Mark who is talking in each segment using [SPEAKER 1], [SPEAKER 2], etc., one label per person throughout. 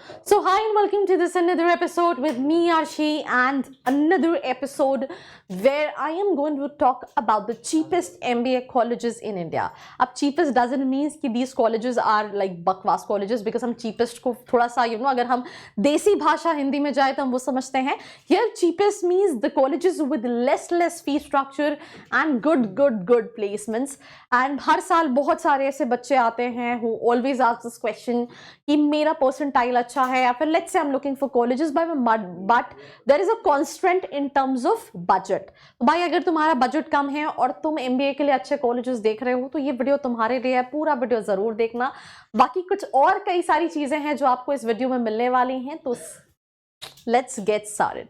[SPEAKER 1] So hi and welcome to this another episode with me Arshi, and another episode where I am going to talk about the cheapest MBA colleges in India. अब cheapest doesn't mean कि these colleges are like बकवास colleges, because हम cheapest को थोड़ा सा अगर हम देसी भाषा हिंदी में जाए तो हम वो समझते हैं. Here cheapest means the colleges with less fee structure and good placements. And हर साल बहुत सारे ऐसे बच्चे आते हैं who always ask this question कि मेरा percentile अच्छा है, या फिर let's say I'm looking for colleges but there is a constraint in terms of budget. तो भाई अगर तुम्हारा बजट कम है और तुम MBA के लिए अच्छे कॉलेजेस देख रहे हो तो ये वीडियो तुम्हारे लिए है. पूरा वीडियो जरूर देखना. बाकी कुछ और कई सारी चीजें हैं जो आपको इस वीडियो में मिलने वाली हैं, तो let's get started.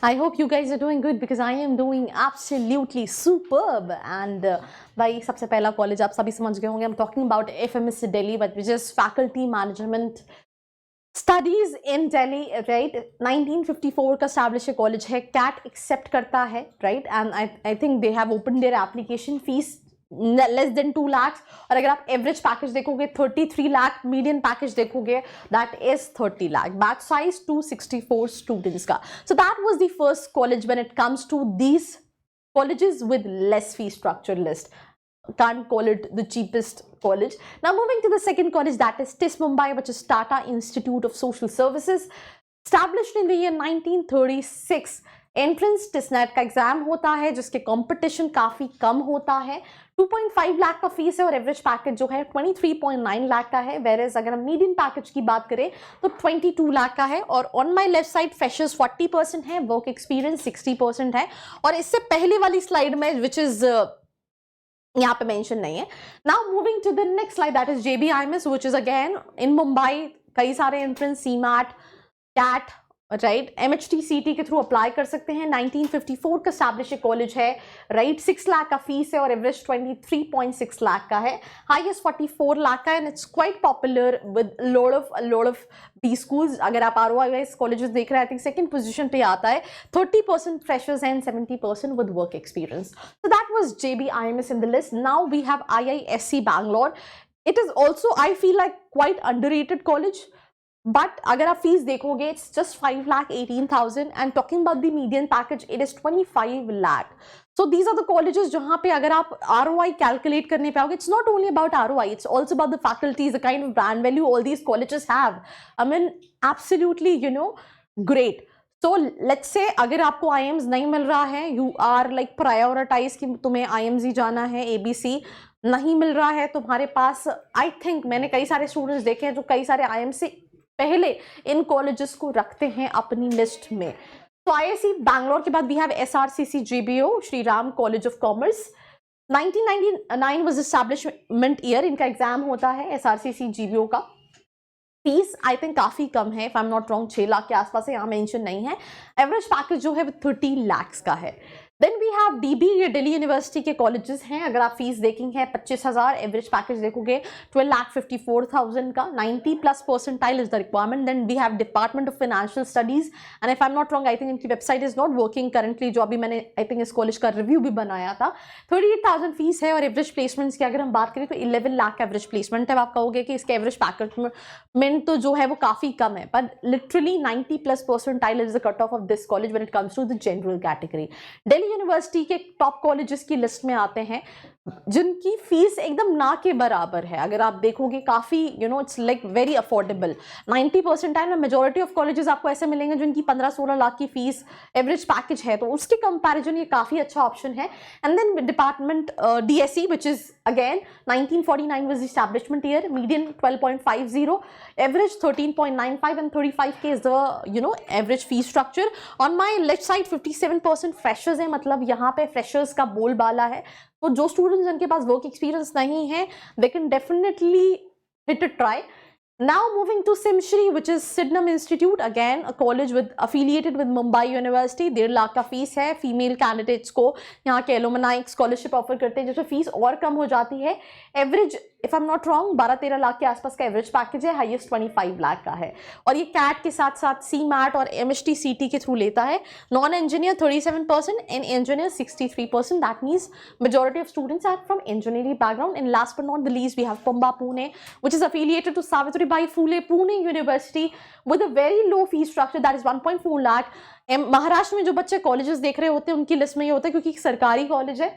[SPEAKER 1] I hope you guys are doing good because I am doing absolutely superb. And भाई सबसे पहला कॉलेज आप सभी समझ गए होंगे. I'm talking about FMS Delhi, but which is Faculty Management Studies in Delhi, right? 1954 का established college है. CAT accept करता है, right? And I think they have opened their application fees less than 2 lakhs. और अगर आप average package देखोगे 33 lakh, median package देखोगे that is 30 lakh. Batch size 264 students का. So that was the first college when it comes to these colleges with less fee structure list. Can't call it the cheapest college. Now moving to the second college, that is TIS Mumbai, which is Tata Institute of Social Services, established in the year 1936. Entrance टिसनेट का exam होता है जिसके competition काफी कम होता है. 2.5 लाख का fees है और एवरेज पैकेज जो है 23.9 लाख का है. वेरेज अगर हम मीडियन पैकेज की बात करें तो 22 लाख का है. और on my left side freshers 40% है, वर्क एक्सपीरियंस 60% है. और इससे पहले वाली स्लाइड में विच इज यहाँ पे मेंशन नहीं है. Now moving to the next slide, that is JBIMS, which is again in Mumbai. कई सारे entrance, CMAT, CAT, right, MHT-CT के थ्रू अप्लाई कर सकते हैं. 1954 का स्टैब्लिश कॉलेज है, राइट. 6 लाख का फीस है और एवरेज 23.6 लाख का है. हाईएस्ट 44 लाख का है. And it's quite popular with lot of the schools. अगर आप ROI कॉलेजेस देख रहे हैं, आई थिंक सेकंड पोजीशन पे आता है. 30% freshers and 70% with work experience. So that was JBIMS in the list. Now we have IISc Bangalore. It is also, I feel like, quite underrated college. But अगर आप fees देखोगे it's just 5,18,000 and talking about the median package it is 25 lakh. So these are the colleges जहां पे अगर आप ROI calculate करने पे आओगे, it's not only about ROI, it's also about the faculties, the kind of brand value all these colleges have. I mean absolutely great. So let's say अगर आपको IIMS नहीं मिल रहा है, यू आर लाइक प्रायोरिटाइज कि तुम्हें IIMS ही जाना है, ABC नहीं मिल रहा है तुम्हारे पास. आई थिंक मैंने कई सारे स्टूडेंट्स देखे हैं जो कई सारे IIMS से पहले इन कॉलेजेस को रखते हैं अपनी लिस्ट में. तो IISc बैंगलोर के बाद we have SRCC GBO, Shri Ram college of commerce. 1999 was establishment year. इनका एग्जाम होता है SRCC GBO का. फीस आई थिंक काफी कम है, if I am not wrong 6 lakh के आसपास है, यहाँ मेंशन नहीं है. एवरेज पैकेज जो है 30 लाख का है. देन वी हैव DB, ये दिल्ली यूनिवर्सिटी के कॉलेजेस हैं. अगर आप फीस देखेंगे 25,000, एवरेज पैकेज देखोगे 12,54,000 का. 90+ percentile is the requirement. Then we have department of financial studies, and if I am not wrong I think इनकी website is not working currently, जो अभी मैंने आई थिंक इस कॉलेज का रिव्यू भी बनाया था. 38,000 फीस है और एवरेज प्लेसमेंट्स की अगर हम बात करें तो 11 लाख का एवरेज प्लेसमेंट है. आप कहोगे कि इसके एवरेज पैकेजमेंट तो जो है वो काफी कम है, पर literally 90+ percentile is the cut off this college when it comes to the general category. Delhi university के टॉप कॉलेजेस की लिस्ट में आते हैं जिनकी फीस एकदम ना के बराबर है. अगर आप देखोगे काफी it's like very affordable. 90 percentile में मेजॉरिटी ऑफ कॉलेजेस आपको ऐसे मिलेंगे जिनकी 15-16 लाख की फीस एवरेज पैकेज है, तो उसके कंपैरिजन ये काफी अच्छा ऑप्शन है. And then department DSE, which is again 1949 was the establishment year. Median 12.50, average 13.95, and 35K is the average fee structure. On my left side 57% freshers है, मतलब यहाँ पे freshers का बोलबाला है. तो जो स्टूडेंट्स जिनके पास वर्क एक्सपीरियंस नहीं है, they can definitely hit a try. Now moving to SIMSHRI, which is Sydenham Institute, again a college affiliated with Mumbai University. 1.5 lakh का फीस है. फीमेल कैंडिडेट्स को यहाँ के एलुमनाई स्कॉलरशिप ऑफर करते हैं जिसमें फीस और कम हो जाती है. Average if I am not wrong 12-13 lakh के आसपास का एवरेज पैकेज है, हाईएस्ट 25 लाख का है। और ये कैट के साथ साथ सी मैट और MHT CT के थ्रू लेता है। Non engineer 37% and engineer 63%, that means majority of students are from engineering background. And last but not the least, we have Pamba Pune, which is affiliated to Savitribai Phule Pune University with a very low fee structure, that is 1.4 lakh. Maharashtra में जो बच्चे colleges देख रहे होते हैं उनकी list में ये होता है क्योंकि सरकारी कॉलेज है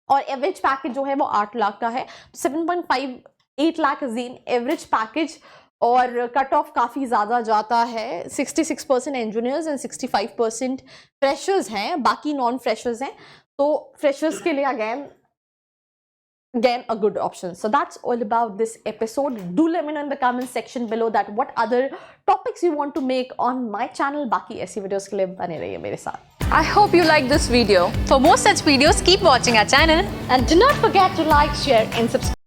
[SPEAKER 1] और एवरेज पैकेज जो है वो 8 लाख का है। 7.58 lakh is the average package और कट ऑफ काफ़ी ज़्यादा जाता है। 66% इंजीनियर्स एंड 65% फ्रेशर्स हैं, बाकी नॉन फ्रेशर्स हैं। तो फ्रेशर्स के लिए again a good option. So that's all about this episode. Do let me know in the comment section below that what other topics you want to make on my channel. बाकी ऐसी videos के लिए बने रहिए मेरे साथ।
[SPEAKER 2] I hope you like this video. For more such videos, keep watching our channel
[SPEAKER 1] And do not forget to like, share and subscribe.